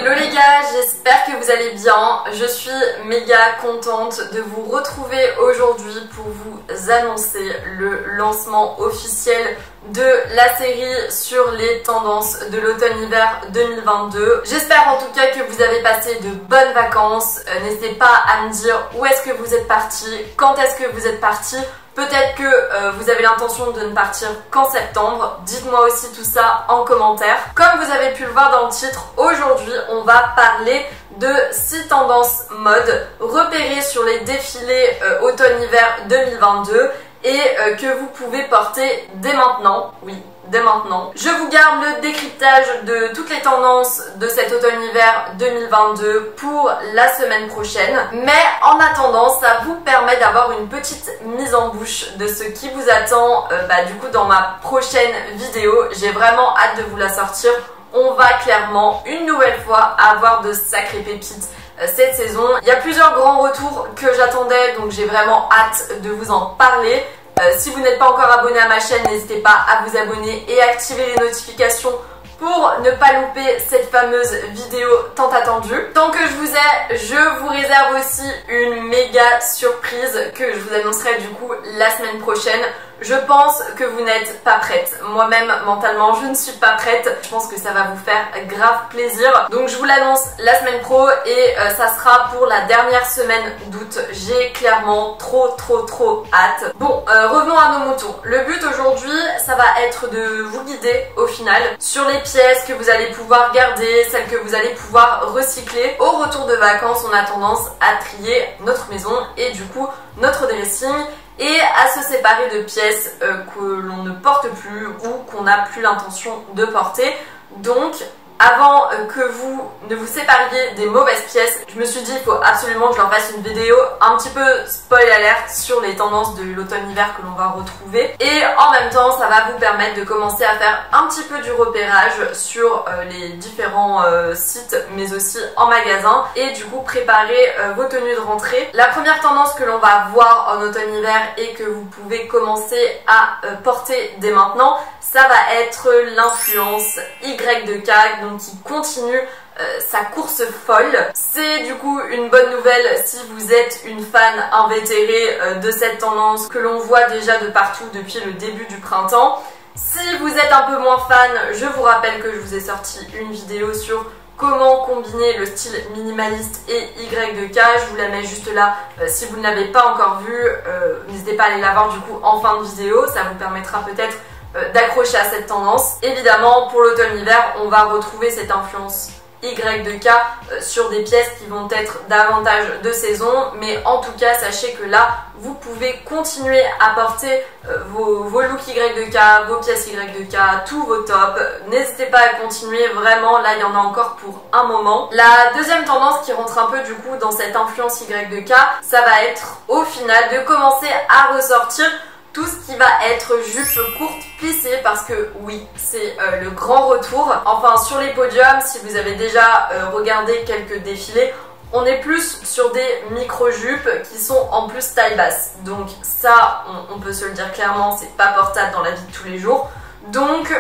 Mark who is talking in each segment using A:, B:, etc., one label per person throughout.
A: Hello les gars, j'espère que vous allez bien. Je suis méga contente de vous retrouver aujourd'hui pour vous annoncer le lancement officiel de la série sur les tendances de l'automne-hiver 2022. J'espère en tout cas que vous avez passé de bonnes vacances. N'hésitez pas à me dire où est-ce que vous êtes partis, quand est-ce que vous êtes partis. Peut-être que vous avez l'intention de ne partir qu'en septembre. Dites-moi aussi tout ça en commentaire. Comme vous avez pu le voir dans le titre, aujourd'hui on va parler de 6 tendances mode repérées sur les défilés automne-hiver 2022 et que vous pouvez porter dès maintenant. Oui, dès maintenant. Je vous garde le décryptage de toutes les tendances de cet automne-hiver 2022 pour la semaine prochaine. Mais en attendant, ça vous permet d'avoir une petite mise en bouche de ce qui vous attend du coup dans ma prochaine vidéo. J'ai vraiment hâte de vous la sortir. On va clairement une nouvelle fois avoir de sacrées pépites cette saison. Il y a plusieurs grands retours que j'attendais, donc j'ai vraiment hâte de vous en parler. Si vous n'êtes pas encore abonné à ma chaîne, n'hésitez pas à vous abonner et activer les notifications pour ne pas louper cette fameuse vidéo tant attendue. Tant que je vous ai, je vous réserve aussi une méga surprise que je vous annoncerai du coup la semaine prochaine. Je pense que vous n'êtes pas prête. Moi-même, mentalement, je ne suis pas prête. Je pense que ça va vous faire grave plaisir. Donc je vous l'annonce la semaine pro et ça sera pour la dernière semaine d'août. J'ai clairement trop hâte. Bon, revenons à nos moutons. Le but aujourd'hui, ça va être de vous guider au final sur les pièces que vous allez pouvoir garder, celles que vous allez pouvoir recycler. Au retour de vacances, on a tendance à trier notre maison et du coup notre dressing et à se séparer de pièces que l'on ne porte plus ou qu'on n'a plus l'intention de porter. Donc avant que vous ne vous sépariez des mauvaises pièces, je me suis dit il faut absolument que je leur fasse une vidéo un petit peu spoil alert sur les tendances de l'automne-hiver que l'on va retrouver. Et en même temps, ça va vous permettre de commencer à faire un petit peu du repérage sur les différents sites, mais aussi en magasin. Et du coup, préparer vos tenues de rentrée. La première tendance que l'on va voir en automne-hiver et que vous pouvez commencer à porter dès maintenant, ça va être l'influence Y2K, donc qui continue sa course folle. C'est du coup une bonne nouvelle si vous êtes une fan invétérée de cette tendance que l'on voit déjà de partout depuis le début du printemps. Si vous êtes un peu moins fan, je vous rappelle que je vous ai sorti une vidéo sur comment combiner le style minimaliste et Y2K. Je vous la mets juste là si vous ne l'avez pas encore vue. N'hésitez pas à aller la voir du coup en fin de vidéo, ça vous permettra peut-être d'accrocher à cette tendance. Évidemment, pour l'automne-hiver, on va retrouver cette influence Y2K sur des pièces qui vont être davantage de saison, mais en tout cas, sachez que là, vous pouvez continuer à porter vos looks Y2K, vos pièces Y2K, tous vos tops. N'hésitez pas à continuer, vraiment, là, il y en a encore pour un moment. La deuxième tendance qui rentre un peu du coup dans cette influence Y2K, ça va être au final de commencer à ressortir tout ce qui va être jupe courte plissée, parce que oui, c'est le grand retour. Enfin, sur les podiums, si vous avez déjà regardé quelques défilés, on est plus sur des micro-jupes qui sont en plus taille basse. Donc ça, on peut se le dire clairement, c'est pas portable dans la vie de tous les jours. Donc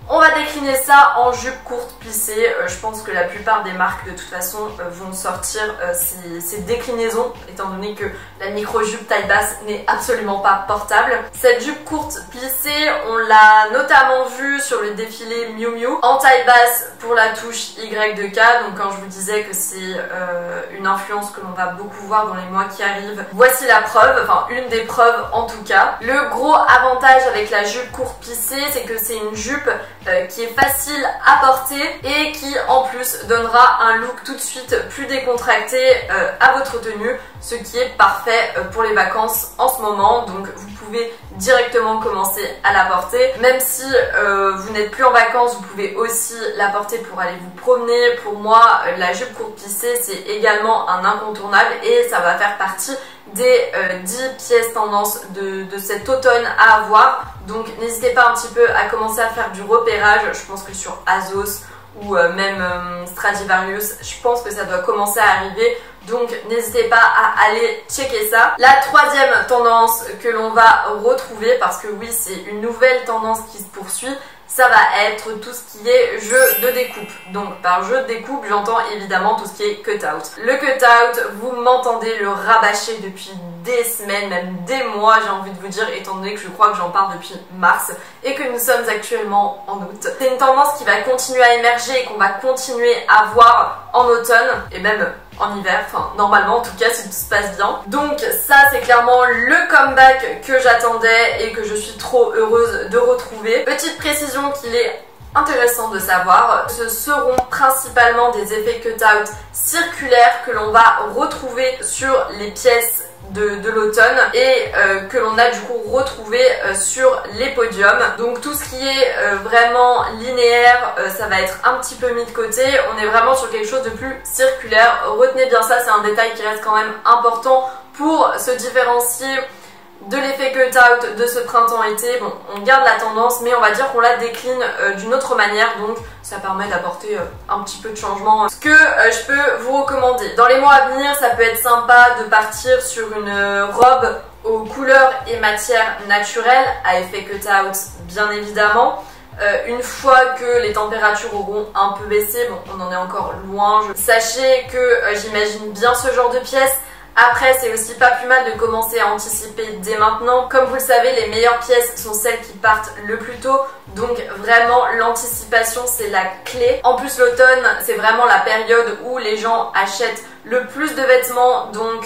A: on va décliner ça en jupe courte plissée. Je pense que la plupart des marques de toute façon vont sortir ces déclinaisons, étant donné que la micro-jupe taille basse n'est absolument pas portable. Cette jupe courte plissée, on l'a notamment vue sur le défilé Miu Miu en taille basse pour la touche Y2K. Donc quand je vous disais que c'est une influence que l'on va beaucoup voir dans les mois qui arrivent, voici la preuve, enfin une des preuves en tout cas. Le gros avantage avec la jupe courte plissée, c'est que c'est une jupe qui est facile à porter et qui en plus donnera un look tout de suite plus décontracté à votre tenue, ce qui est parfait pour les vacances en ce moment. Donc vous pouvez directement commencer à la porter. Même si vous n'êtes plus en vacances, vous pouvez aussi la porter pour aller vous promener. Pour moi, la jupe courte plissée, c'est également un incontournable et ça va faire partie des 10 pièces tendances de cet automne à avoir. Donc n'hésitez pas un petit peu à commencer à faire du repérage. Je pense que sur ASOS ou même Stradivarius, je pense que ça doit commencer à arriver. donc n'hésitez pas à aller checker ça. La troisième tendance que l'on va retrouver, parce que oui c'est une nouvelle tendance qui se poursuit, ça va être tout ce qui est jeu de découpe. Donc par jeu de découpe, j'entends évidemment tout ce qui est cut-out. Le cut-out, vous m'entendez le rabâcher depuis des semaines, même des mois, j'ai envie de vous dire, étant donné que je crois que j'en parle depuis mars et que nous sommes actuellement en août. C'est une tendance qui va continuer à émerger et qu'on va continuer à voir en automne et même en hiver, enfin normalement en tout cas si tout se passe bien. Donc ça c'est clairement le comeback que j'attendais et que je suis trop heureuse de retrouver. Petite précision qu'il est intéressant de savoir, ce seront principalement des effets cut-out circulaires que l'on va retrouver sur les pièces de l'automne et que l'on a du coup retrouvé sur les podiums. Donc tout ce qui est vraiment linéaire, ça va être un petit peu mis de côté. On est vraiment sur quelque chose de plus circulaire. Retenez bien ça, c'est un détail qui reste quand même important pour se différencier de l'effet cut-out de ce printemps-été. Bon, on garde la tendance, mais on va dire qu'on la décline d'une autre manière, donc ça permet d'apporter un petit peu de changement. Ce que je peux vous recommander, dans les mois à venir, ça peut être sympa de partir sur une robe aux couleurs et matières naturelles, à effet cut-out bien évidemment. Une fois que les températures auront un peu baissé, bon, on en est encore loin, sachez que j'imagine bien ce genre de pièces. Après, c'est aussi pas plus mal de commencer à anticiper dès maintenant. Comme vous le savez, les meilleures pièces sont celles qui partent le plus tôt. Donc vraiment, l'anticipation, c'est la clé. En plus, l'automne, c'est vraiment la période où les gens achètent le plus de vêtements. Donc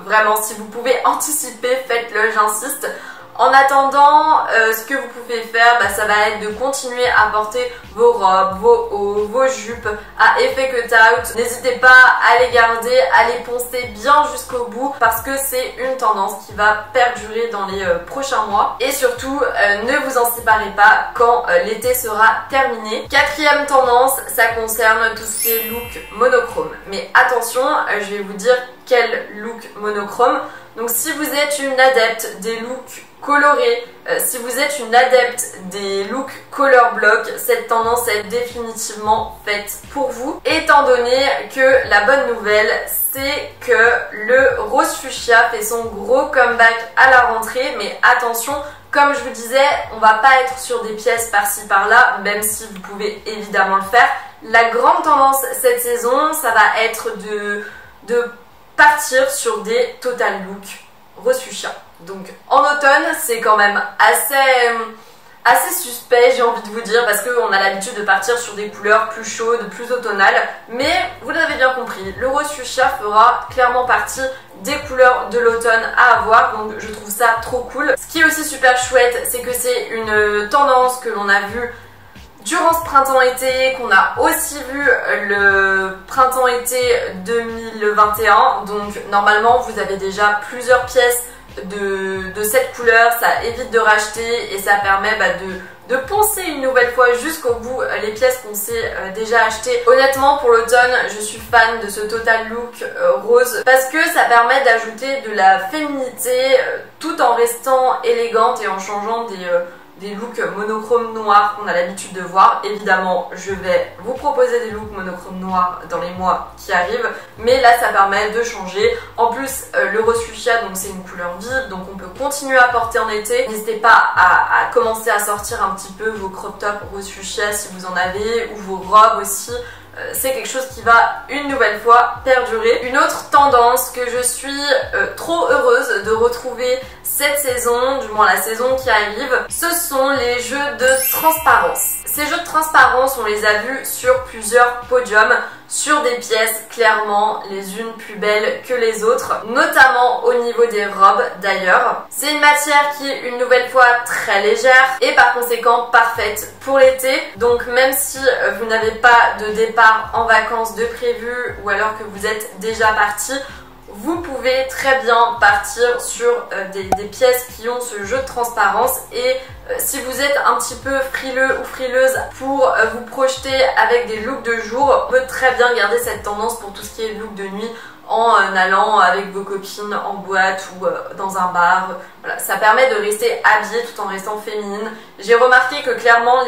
A: vraiment, si vous pouvez anticiper, faites-le, j'insiste. En attendant, ce que vous pouvez faire, ça va être de continuer à porter vos robes, vos hauts, vos jupes à effet cut-out. N'hésitez pas à les garder, à les poncer bien jusqu'au bout parce que c'est une tendance qui va perdurer dans les prochains mois. Et surtout, ne vous en séparez pas quand l'été sera terminé. Quatrième tendance, ça concerne tout ce qui est look monochrome. Mais attention, je vais vous dire quel look monochrome. Donc si vous êtes une adepte des looks colorés, si vous êtes une adepte des looks color block, cette tendance est définitivement faite pour vous. Étant donné que la bonne nouvelle, c'est que le rose fuchsia fait son gros comeback à la rentrée. Mais attention, comme je vous disais, on va pas être sur des pièces par-ci par-là, même si vous pouvez évidemment le faire. La grande tendance cette saison, ça va être de partir sur des total looks rose fuchsia. Donc en automne, c'est quand même assez suspect, j'ai envie de vous dire, parce qu'on a l'habitude de partir sur des couleurs plus chaudes, plus automnales. Mais vous l'avez bien compris, le rose fuchsia fera clairement partie des couleurs de l'automne à avoir, donc je trouve ça trop cool. Ce qui est aussi super chouette, c'est que c'est une tendance que l'on a vue durant ce printemps-été, qu'on a aussi vu le printemps-été 2021. Donc normalement vous avez déjà plusieurs pièces de cette couleur, ça évite de racheter et ça permet de poncer une nouvelle fois jusqu'au bout les pièces qu'on s'est déjà achetées. Honnêtement, pour l'automne, je suis fan de ce total look rose parce que ça permet d'ajouter de la féminité tout en restant élégante et en changeant des looks monochromes noirs qu'on a l'habitude de voir. Évidemment, je vais vous proposer des looks monochromes noirs dans les mois qui arrivent, mais là ça permet de changer. En plus, le rose fuchsia, donc c'est une couleur vive, donc on peut continuer à porter en été. N'hésitez pas à commencer à sortir un petit peu vos crop tops rose fuchsia si vous en avez, ou vos robes aussi. C'est quelque chose qui va une nouvelle fois perdurer. Une autre tendance que je suis trop heureuse de retrouver cette saison, du moins la saison qui arrive, ce sont les jeux de transparence. Ces jeux de transparence, on les a vus sur plusieurs podiums, sur des pièces clairement les unes plus belles que les autres, notamment au niveau des robes d'ailleurs. C'est une matière qui est une nouvelle fois très légère et par conséquent parfaite pour l'été. Donc même si vous n'avez pas de départ en vacances de prévu ou alors que vous êtes déjà parti, vous pouvez très bien partir sur des pièces qui ont ce jeu de transparence. Et si vous êtes un petit peu frileux ou frileuse pour vous projeter avec des looks de jour, on peut très bien garder cette tendance pour tout ce qui est look de nuit en allant avec vos copines en boîte ou dans un bar. Voilà, ça permet de rester habillée tout en restant féminine. J'ai remarqué que clairement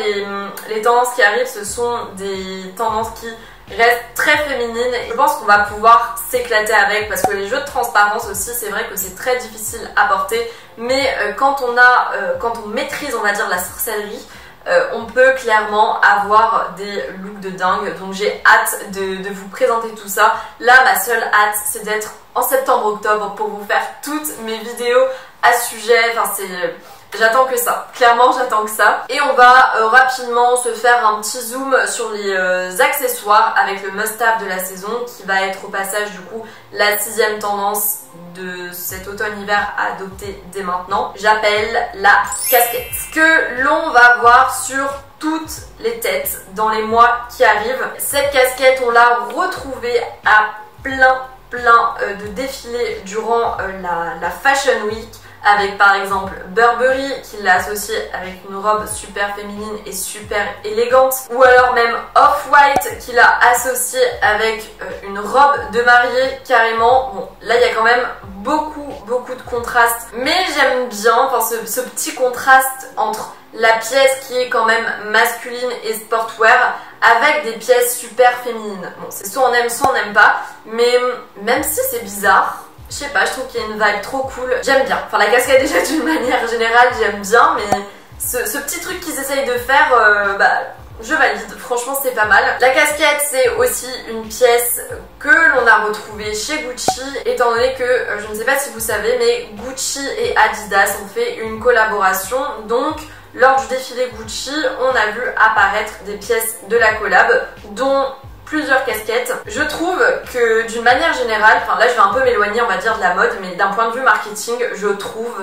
A: les tendances qui arrivent, ce sont des tendances qui reste très féminine. Je pense qu'on va pouvoir s'éclater avec parce que les jeux de transparence aussi, c'est vrai que c'est très difficile à porter, mais quand on maîtrise, on va dire, la sorcellerie, on peut clairement avoir des looks de dingue. Donc j'ai hâte de vous présenter tout ça. Là, ma seule hâte, c'est d'être en septembre-octobre pour vous faire toutes mes vidéos à ce sujet. Enfin, j'attends que ça, clairement j'attends que ça. Et on va rapidement se faire un petit zoom sur les accessoires avec le must-have de la saison qui va être au passage du coup la 6e tendance de cet automne-hiver à adopter dès maintenant. J'appelle la casquette. Ce que l'on va voir sur toutes les têtes dans les mois qui arrivent. Cette casquette, on l'a retrouvée à plein de défilés durant la Fashion Week, avec par exemple Burberry qui l'a associé avec une robe super féminine et super élégante, ou alors même Off-White qui l'a associé avec une robe de mariée carrément. Bon, là il y a quand même beaucoup de contrastes, mais j'aime bien enfin, ce petit contraste entre la pièce qui est quand même masculine et sportwear avec des pièces super féminines. Bon, c'est soit on aime, soit on n'aime pas, mais même si c'est bizarre, je sais pas, je trouve qu'il y a une vibe trop cool. J'aime bien. Enfin, la casquette déjà d'une manière générale, j'aime bien, mais ce petit truc qu'ils essayent de faire, je valide. Franchement, c'est pas mal. La casquette, c'est aussi une pièce que l'on a retrouvée chez Gucci, étant donné que, je ne sais pas si vous savez, mais Gucci et Adidas ont fait une collaboration. Donc, lors du défilé Gucci, on a vu apparaître des pièces de la collab, dont plusieurs casquettes. Je trouve que d'une manière générale, enfin là je vais un peu m'éloigner on va dire de la mode, mais d'un point de vue marketing, je trouve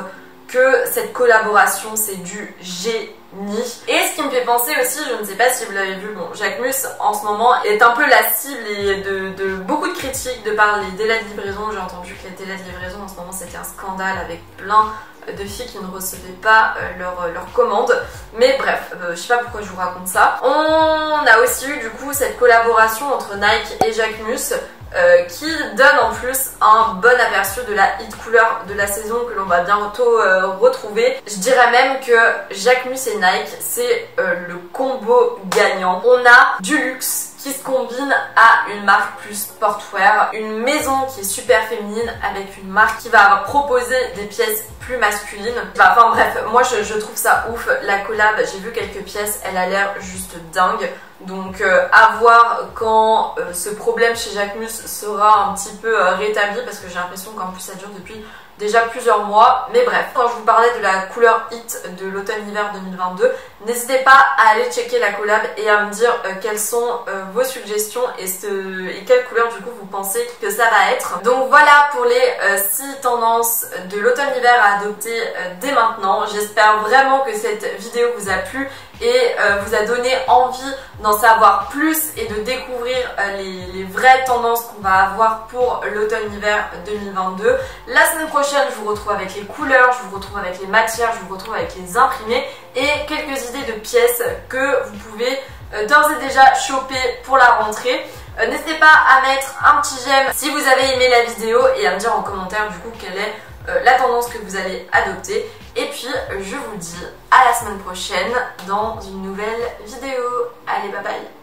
A: que cette collaboration c'est du génie. Et ce qui me fait penser aussi, je ne sais pas si vous l'avez vu, bon, Jacquemus en ce moment est un peu la cible de beaucoup de critiques de par les délais de livraison. J'ai entendu que les délais de livraison en ce moment c'était un scandale avec plein de filles qui ne recevaient pas leur commande. Mais bref, je sais pas pourquoi je vous raconte ça. On a aussi eu du coup cette collaboration entre Nike et Jacquemus qui donne en plus un bon aperçu de la hit couleur de la saison que l'on va bientôt retrouver. Je dirais même que Jacquemus et Nike c'est le combo gagnant. On a du luxe qui se combine à une marque plus sportwear, une maison qui est super féminine avec une marque qui va proposer des pièces plus masculines. Enfin bref, moi je trouve ça ouf. La collab, j'ai vu quelques pièces, elle a l'air juste dingue. Donc à voir quand ce problème chez Jacquemus sera un petit peu rétabli, parce que j'ai l'impression qu'en plus ça dure depuis déjà plusieurs mois. Mais bref, quand je vous parlais de la couleur hit de l'automne-hiver 2022, n'hésitez pas à aller checker la collab et à me dire quelles sont vos suggestions et quelle couleur du coup vous pensez que ça va être. Donc voilà pour les 6 tendances de l'automne-hiver à adopter dès maintenant. J'espère vraiment que cette vidéo vous a plu et vous a donné envie d'en savoir plus et de découvrir les vraies tendances qu'on va avoir pour l'automne-hiver 2022. La semaine prochaine, je vous retrouve avec les couleurs, je vous retrouve avec les matières, je vous retrouve avec les imprimés et quelques idées de pièces que vous pouvez d'ores et déjà choper pour la rentrée. N'hésitez pas à mettre un petit j'aime si vous avez aimé la vidéo et à me dire en commentaire du coup quelle est la tendance que vous allez adopter. Et puis je vous dis à la semaine prochaine dans une nouvelle vidéo. Allez, bye bye.